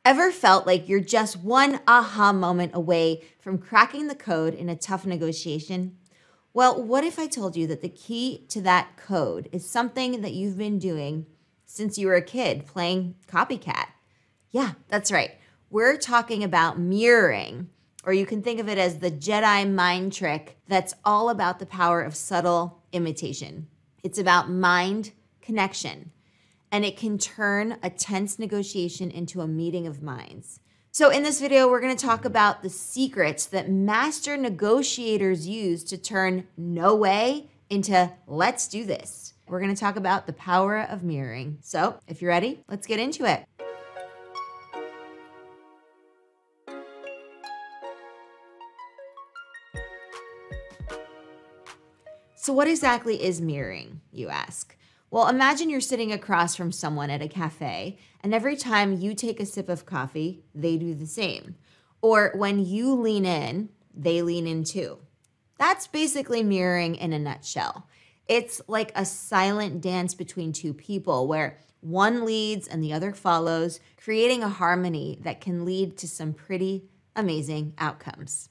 Ever felt like you're just one aha moment away from cracking the code in a tough negotiation? Well, what if I told you that the key to that code is something that you've been doing since you were a kid, playing copycat? Yeah, that's right. We're talking about mirroring, or you can think of it as the Jedi mind trick that's all about the power of subtle imitation. It's about mind connection, and it can turn a tense negotiation into a meeting of minds. So in this video, we're going to talk about the secrets that master negotiators use to turn no way into let's do this. We're going to talk about the power of mirroring. So if you're ready, let's get into it. So what exactly is mirroring, you ask? Well, imagine you're sitting across from someone at a cafe, and every time you take a sip of coffee, they do the same. Or when you lean in, they lean in too. That's basically mirroring in a nutshell. It's like a silent dance between two people where one leads and the other follows, creating a harmony that can lead to some pretty amazing outcomes.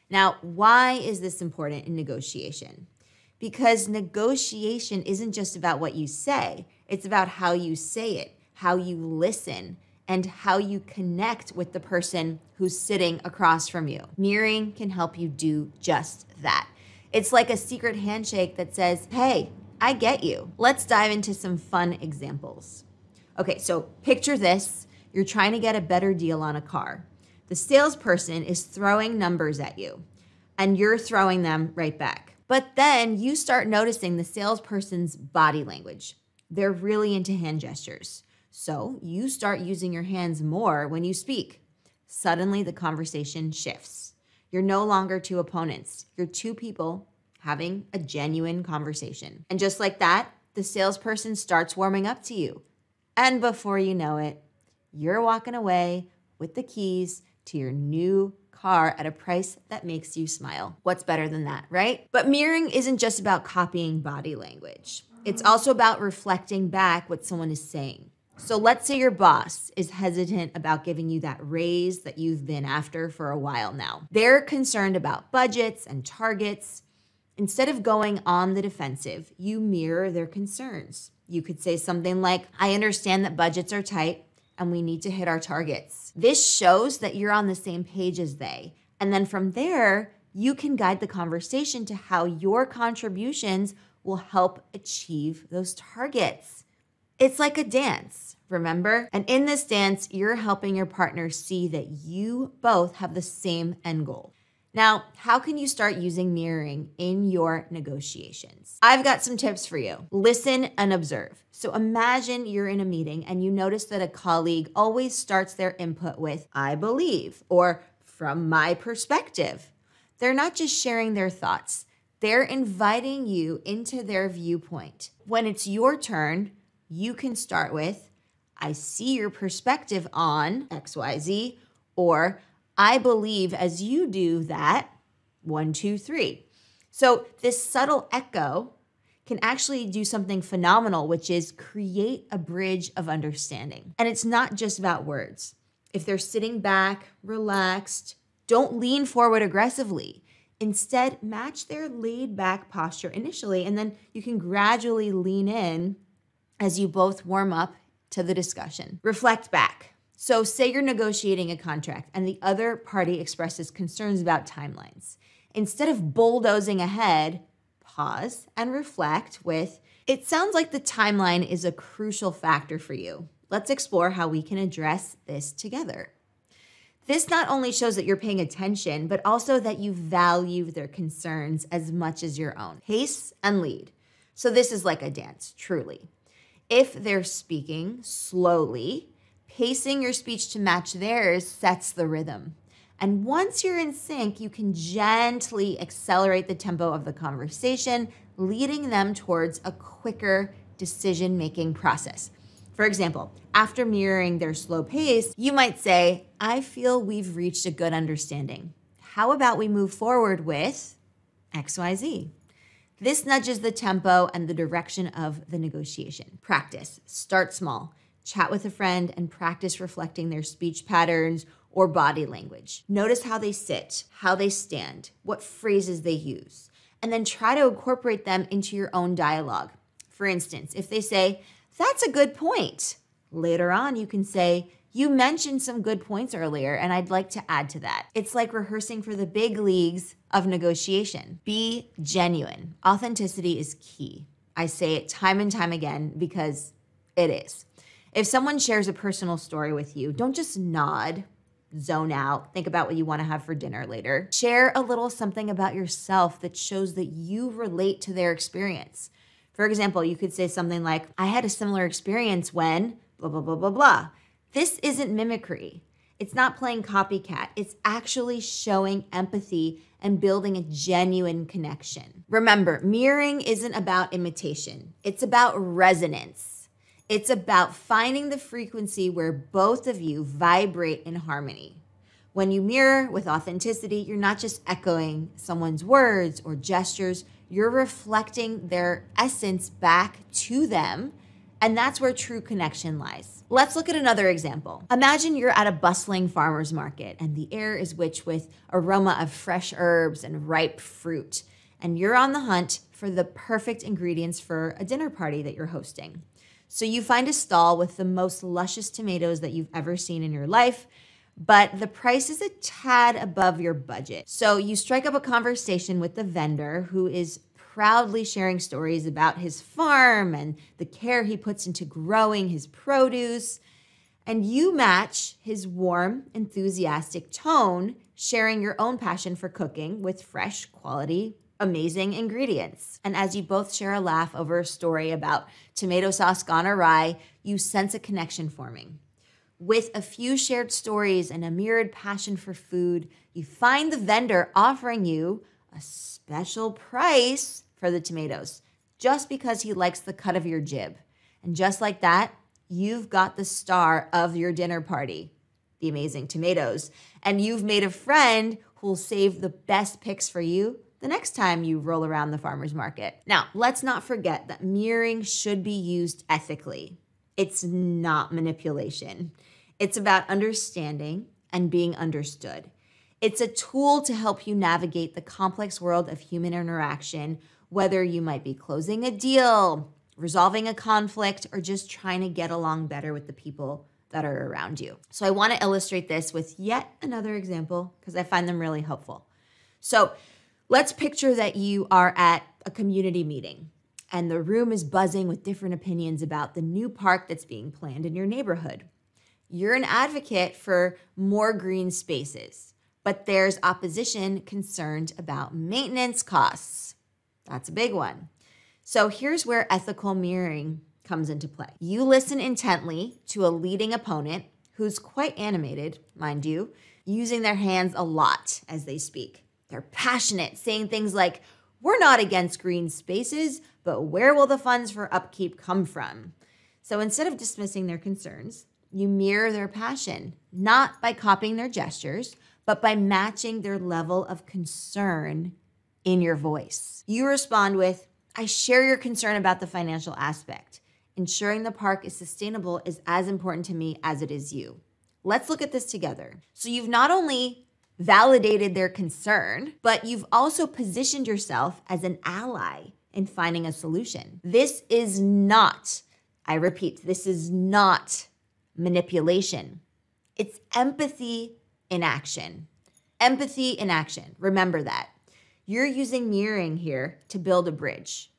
Now, why is this important in negotiation? Because negotiation isn't just about what you say, it's about how you say it, how you listen, and how you connect with the person who's sitting across from you. Mirroring can help you do just that. It's like a secret handshake that says, hey, I get you. Let's dive into some fun examples. Okay, so picture this. You're trying to get a better deal on a car. The salesperson is throwing numbers at you, and you're throwing them right back. But then you start noticing the salesperson's body language. They're really into hand gestures. So you start using your hands more when you speak. Suddenly the conversation shifts. You're no longer two opponents. You're two people having a genuine conversation. And just like that, the salesperson starts warming up to you. And before you know it, you're walking away with the keys to your new car at a price that makes you smile. What's better than that, right? But mirroring isn't just about copying body language. It's also about reflecting back what someone is saying. So let's say your boss is hesitant about giving you that raise that you've been after for a while now. They're concerned about budgets and targets. Instead of going on the defensive, you mirror their concerns. You could say something like, I understand that budgets are tight, and we need to hit our targets. This shows that you're on the same page as they. And then from there, you can guide the conversation to how your contributions will help achieve those targets. It's like a dance, remember? And in this dance, you're helping your partner see that you both have the same end goal. Now, how can you start using mirroring in your negotiations? I've got some tips for you. Listen and observe. So imagine you're in a meeting and you notice that a colleague always starts their input with, I believe, or from my perspective. They're not just sharing their thoughts. They're inviting you into their viewpoint. When it's your turn, you can start with, I see your perspective on XYZ, or I believe as you do that, 1, 2, 3. So this subtle echo can actually do something phenomenal, which is create a bridge of understanding. And it's not just about words. If they're sitting back, relaxed, don't lean forward aggressively. Instead, match their laid back posture initially, and then you can gradually lean in as you both warm up to the discussion. Reflect back. So say you're negotiating a contract and the other party expresses concerns about timelines. Instead of bulldozing ahead, pause and reflect with, it sounds like the timeline is a crucial factor for you. Let's explore how we can address this together. This not only shows that you're paying attention, but also that you value their concerns as much as your own. Pace and lead. So this is like a dance, truly. If they're speaking slowly, pacing your speech to match theirs sets the rhythm. And once you're in sync, you can gently accelerate the tempo of the conversation, leading them towards a quicker decision-making process. For example, after mirroring their slow pace, you might say, I feel we've reached a good understanding. How about we move forward with XYZ? This nudges the tempo and the direction of the negotiation. Practice. Start small. Chat with a friend and practice reflecting their speech patterns or body language. Notice how they sit, how they stand, what phrases they use, and then try to incorporate them into your own dialogue. For instance, if they say, "That's a good point," later on you can say, "You mentioned some good points earlier, and I'd like to add to that." It's like rehearsing for the big leagues of negotiation. Be genuine. Authenticity is key. I say it time and time again because it is. If someone shares a personal story with you, don't just nod, zone out, think about what you want to have for dinner later. Share a little something about yourself that shows that you relate to their experience. For example, you could say something like, "I had a similar experience when blah, blah, blah, blah, blah." This isn't mimicry. It's not playing copycat. It's actually showing empathy and building a genuine connection. Remember, mirroring isn't about imitation. It's about resonance. It's about finding the frequency where both of you vibrate in harmony. When you mirror with authenticity, you're not just echoing someone's words or gestures, you're reflecting their essence back to them, and that's where true connection lies. Let's look at another example. Imagine you're at a bustling farmer's market and the air is rich with aroma of fresh herbs and ripe fruit, and you're on the hunt for the perfect ingredients for a dinner party that you're hosting. So you find a stall with the most luscious tomatoes that you've ever seen in your life, but the price is a tad above your budget. So you strike up a conversation with the vendor, who is proudly sharing stories about his farm and the care he puts into growing his produce. And you match his warm, enthusiastic tone, sharing your own passion for cooking with fresh, quality, amazing ingredients. And as you both share a laugh over a story about tomato sauce gone awry, you sense a connection forming. With a few shared stories and a mirrored passion for food, you find the vendor offering you a special price for the tomatoes just because he likes the cut of your jib. And just like that, you've got the star of your dinner party, the amazing tomatoes. And you've made a friend who'll save the best picks for you the next time you roll around the farmer's market. Now, let's not forget that mirroring should be used ethically. It's not manipulation. It's about understanding and being understood. It's a tool to help you navigate the complex world of human interaction, whether you might be closing a deal, resolving a conflict, or just trying to get along better with the people that are around you. So I want to illustrate this with yet another example because I find them really helpful. So let's picture that you are at a community meeting and the room is buzzing with different opinions about the new park that's being planned in your neighborhood. You're an advocate for more green spaces, but there's opposition concerned about maintenance costs. That's a big one. So here's where ethical mirroring comes into play. You listen intently to a leading opponent who's quite animated, mind you, using their hands a lot as they speak. They're passionate, saying things like, "We're not against green spaces, but where will the funds for upkeep come from?" So instead of dismissing their concerns, you mirror their passion, not by copying their gestures, but by matching their level of concern in your voice. You respond with, "I share your concern about the financial aspect. Ensuring the park is sustainable is as important to me as it is you. Let's look at this together." So you've not only validated their concern, but you've also positioned yourself as an ally in finding a solution. This is not, I repeat, this is not manipulation. It's empathy in action. Empathy in action. Remember that. You're using mirroring here to build a bridge,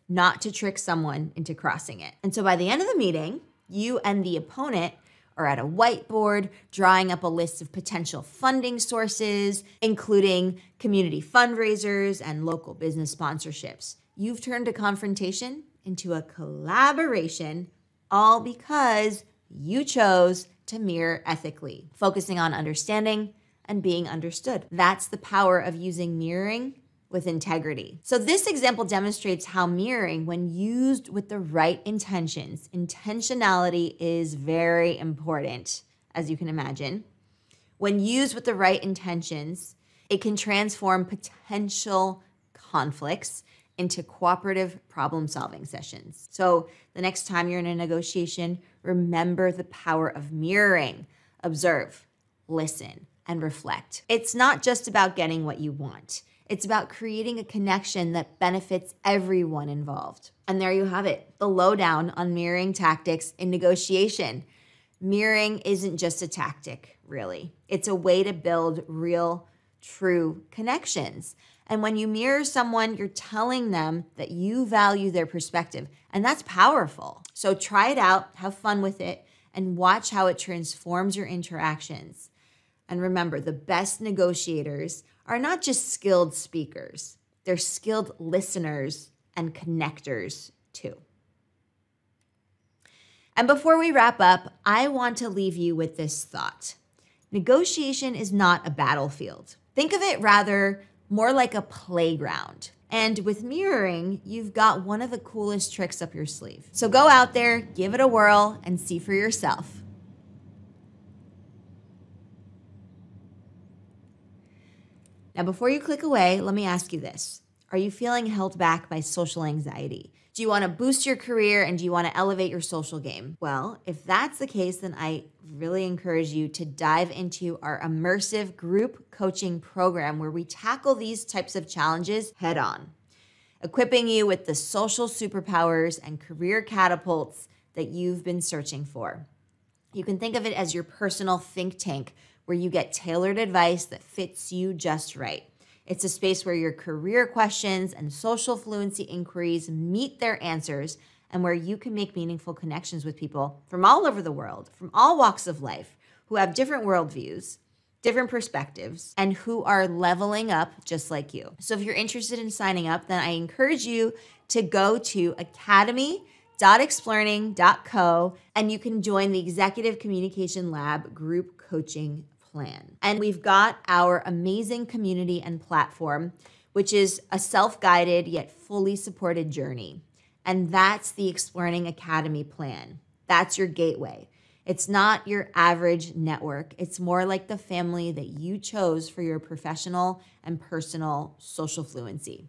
not to trick someone into crossing it. And so by the end of the meeting, you and the opponent are at a whiteboard drawing up a list of potential funding sources, including community fundraisers and local business sponsorships. You've turned a confrontation into a collaboration, all because you chose to mirror ethically, focusing on understanding and being understood. That's the power of using mirroring with integrity. So this example demonstrates how mirroring, when used with the right intentions, intentionality is very important, as you can imagine. When used with the right intentions, it can transform potential conflicts into cooperative problem-solving sessions. So the next time you're in a negotiation, remember the power of mirroring. Observe, listen, and reflect. It's not just about getting what you want. It's about creating a connection that benefits everyone involved. And there you have it, the lowdown on mirroring tactics in negotiation. Mirroring isn't just a tactic, really. It's a way to build real, true connections. And when you mirror someone, you're telling them that you value their perspective. And that's powerful. So try it out, have fun with it, and watch how it transforms your interactions. And remember, the best negotiators are not just skilled speakers. They're skilled listeners and connectors too. And before we wrap up, I want to leave you with this thought. Negotiation is not a battlefield. Think of it rather more like a playground. And with mirroring, you've got one of the coolest tricks up your sleeve. So go out there, give it a whirl, and see for yourself. Now, before you click away, let me ask you this. Are you feeling held back by social anxiety? Do you want to boost your career and do you want to elevate your social game? Well, if that's the case, then I really encourage you to dive into our immersive group coaching program where we tackle these types of challenges head on, equipping you with the social superpowers and career catapults that you've been searching for. You can think of it as your personal think tank where you get tailored advice that fits you just right. It's a space where your career questions and social fluency inquiries meet their answers and where you can make meaningful connections with people from all over the world, from all walks of life, who have different worldviews, different perspectives, and who are leveling up just like you. So if you're interested in signing up, then I encourage you to go to academy.explearning.co and you can join the Executive Communication Lab group coaching plan. And we've got our amazing community and platform, which is a self-guided yet fully supported journey. And that's the Explearning Academy plan. That's your gateway. It's not your average network. It's more like the family that you chose for your professional and personal social fluency.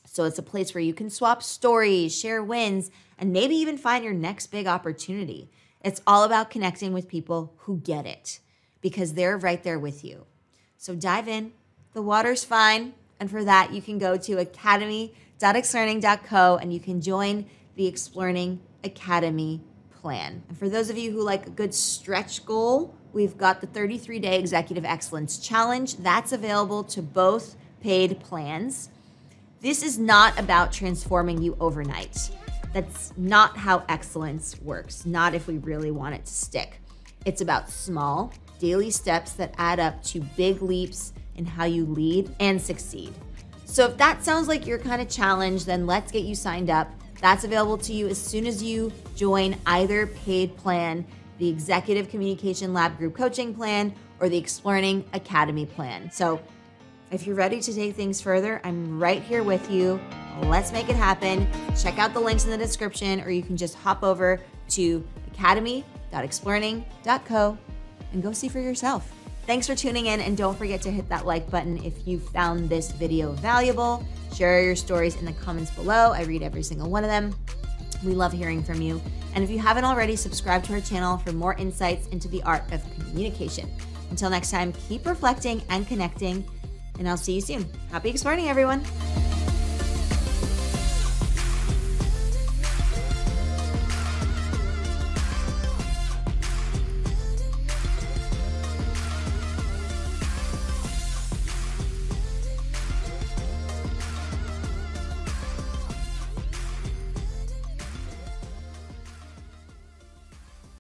So it's a place where you can swap stories, share wins, and maybe even find your next big opportunity. It's all about connecting with people who get it, because they're right there with you. So dive in, the water's fine, and for that you can go to academy.explearning.co and you can join the Explearning Academy plan. And for those of you who like a good stretch goal, we've got the 33-day Executive Excellence Challenge. That's available to both paid plans. This is not about transforming you overnight. That's not how excellence works, not if we really want it to stick. It's about small, daily steps that add up to big leaps in how you lead and succeed. So if that sounds like your kind of challenge, then let's get you signed up. That's available to you as soon as you join either paid plan, the Executive Communication Lab Group Coaching Plan, or the Explearning Academy Plan. So if you're ready to take things further, I'm right here with you. Let's make it happen. Check out the links in the description, or you can just hop over to academy.explearning.co and go see for yourself. Thanks for tuning in, and don't forget to hit that like button if you found this video valuable. Share your stories in the comments below. I read every single one of them. We love hearing from you. And if you haven't already, subscribe to our channel for more insights into the art of communication. Until next time, keep reflecting and connecting, and I'll see you soon. Happy exploring, everyone.